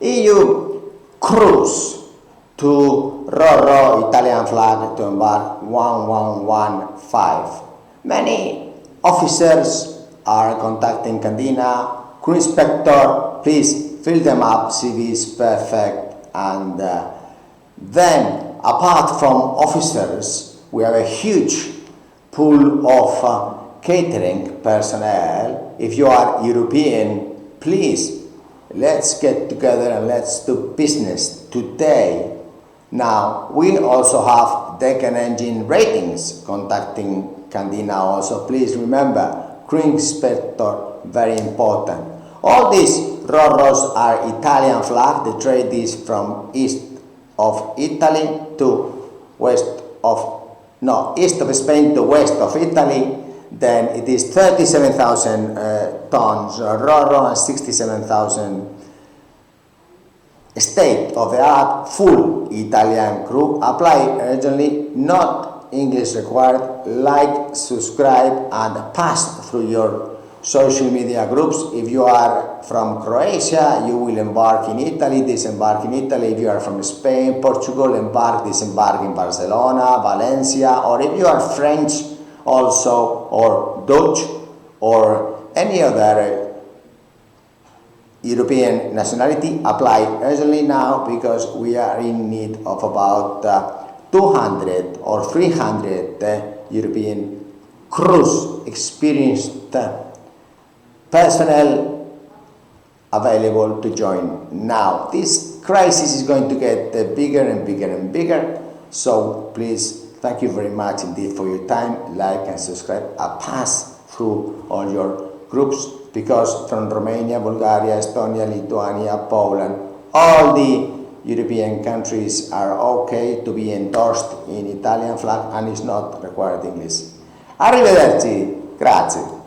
EU cruise to Roro Italian flag to Embark 1115. Many officers are contacting Candina. Crew inspector, please fill them up, CV is perfect. And then, apart from officers, we have a huge pool of catering personnel. If you are European, please, let's get together and let's do business today. Now, we also have deck and engine ratings contacting Candina also. Please remember, crew inspector, very important. All these Roros are Italian flag. The trade is from east of Italy to east of Spain to west of Italy. Then it is 37,000 tons Roro and 67,000 state-of-the-art full Italian crew. Apply urgently, not English required. Like, subscribe and pass through your social media groups. If you are from Croatia, you will embark in Italy, disembark in Italy. If you are from Spain, Portugal, embark, disembark in Barcelona, Valencia. Or if you are French also, or Dutch, or any other European nationality, apply urgently now, because we are in need of about 200 or 300 European cruise experienced personnel available to join now. This crisis is going to get bigger and bigger and bigger, so please, thank you very much indeed for your time. Like and subscribe and pass through all your groups, because from Romania, Bulgaria, Estonia, Lithuania, Poland, all the European countries are okay to be endorsed in Italian flag and is not required English. Arrivederci, grazie.